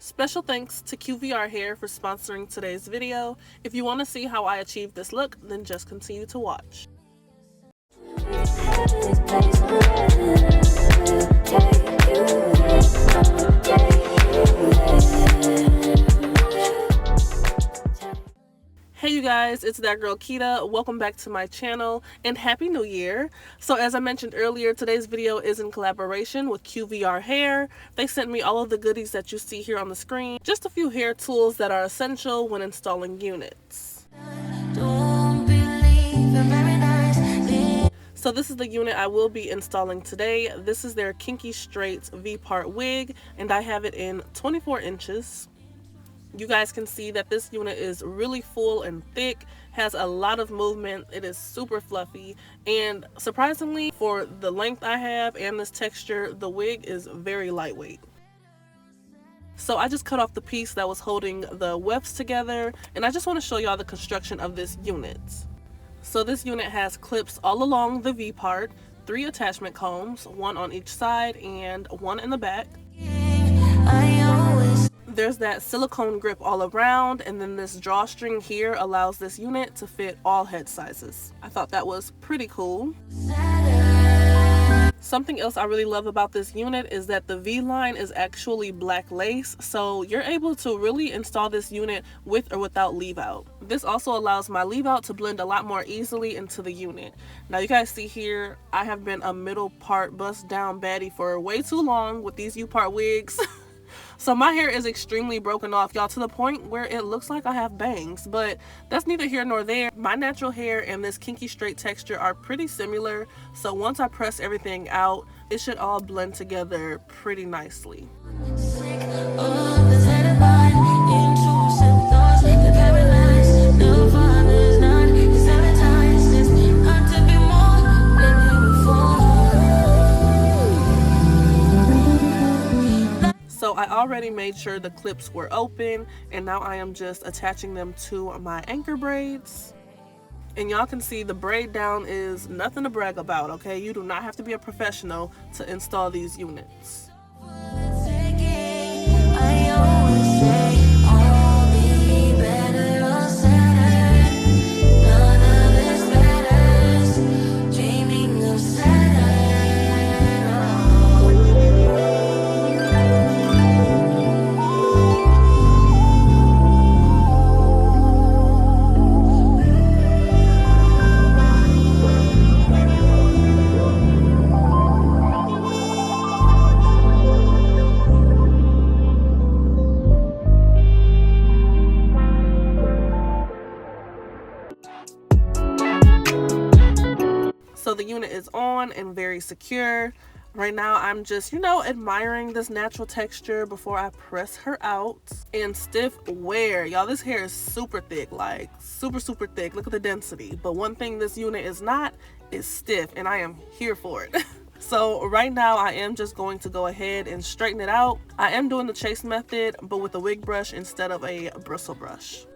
Special thanks to QVR Hair for sponsoring today's video. If you want to see how I achieved this look, then just continue to watch. Hey you guys, it's Thatgirlkitaa. Welcome back to my channel and Happy New Year. So as I mentioned earlier, today's video is in collaboration with QVR Hair. They sent me all of the goodies that you see here on the screen. Just a few hair tools that are essential when installing units. So this is the unit I will be installing today. This is their Kinky Straight V-part wig and I have it in 24 inches. You guys can see that this unit is really full and thick, has a lot of movement, it is super fluffy, and surprisingly for the length I have and this texture, the wig is very lightweight. So I just cut off the piece that was holding the wefts together, and I just want to show y'all the construction of this unit. So this unit has clips all along the V part, 3 attachment combs, 1 on each side and 1 in the back. There's that silicone grip all around, and then this drawstring here allows this unit to fit all head sizes. I thought that was pretty cool. Something else I really love about this unit is that the V-line is actually black lace, so you're able to really install this unit with or without leave out. This also allows my leave out to blend a lot more easily into the unit. Now you guys see here, I have been a middle part bust down baddie for way too long with these U-part wigs. So my hair is extremely broken off, y'all, to the point where it looks like I have bangs, but that's neither here nor there. My natural hair and this kinky straight texture are pretty similar, so once I press everything out, it should all blend together pretty nicely. So I already made sure the clips were open, and now I am just attaching them to my anchor braids. And y'all can see the braid down is nothing to brag about, okay? You do not have to be a professional to install these units. So the unit is on and very secure. Right now I'm just, admiring this natural texture before I press her out. And stiff wear. Y'all, this hair is super thick, like super thick. Look at the density. But one thing this unit is not is stiff, and I am here for it. So right now I am just going to go ahead and straighten it out. I am doing the chase method, but with a wig brush instead of a bristle brush.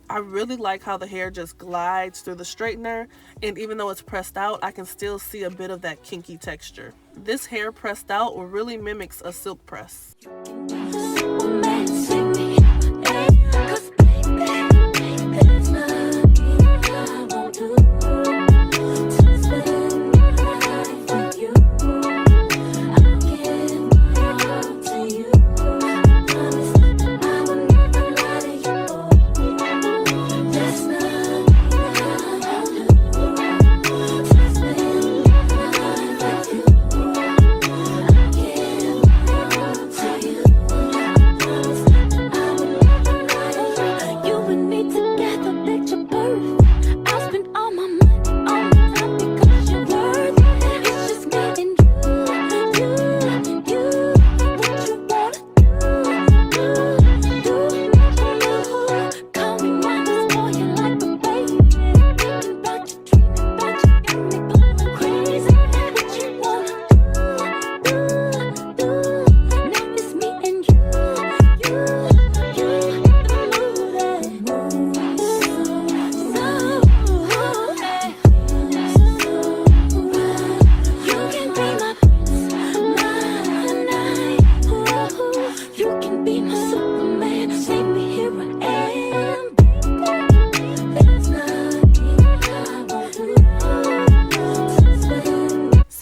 I really like how the hair just glides through the straightener, and even though it's pressed out, I can still see a bit of that kinky texture. This hair pressed out really mimics a silk press.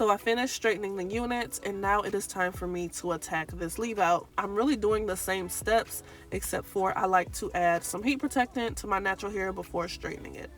So I finished straightening the units, and now it is time for me to attack this leave out. I'm really doing the same steps, except for I like to add some heat protectant to my natural hair before straightening it.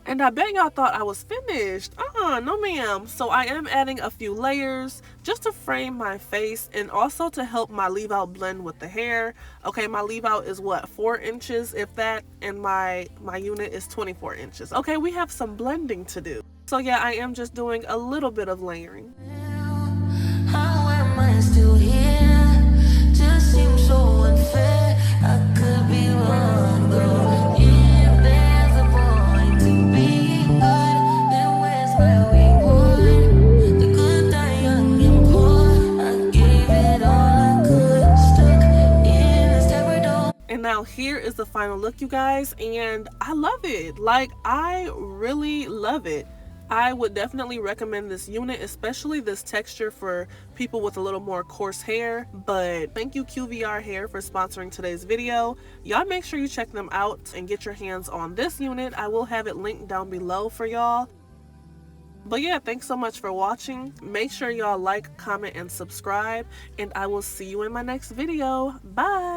And I bet y'all thought I was finished. No ma'am. So I am adding a few layers just to frame my face and also to help my leave out blend with the hair. Okay, my leave out is what, 4 inches if that, and my unit is 24 inches. Okay, we have some blending to do. So yeah, I am just doing a little bit of layering. How am I still here? Just seems so unfair. I could be wrong though. If there's a point to being good, then where's my reward? The good die young and poor. I gave it all I could. Stuck in this terror. And now here is the final look, you guys, and I love it. Like, I really love it. I would definitely recommend this unit, especially this texture for people with a little more coarse hair. But thank you QVR Hair for sponsoring today's video. Y'all make sure you check them out and get your hands on this unit. I will have it linked down below for y'all. But yeah, thanks so much for watching. Make sure y'all like, comment, and subscribe, and I will see you in my next video. Bye!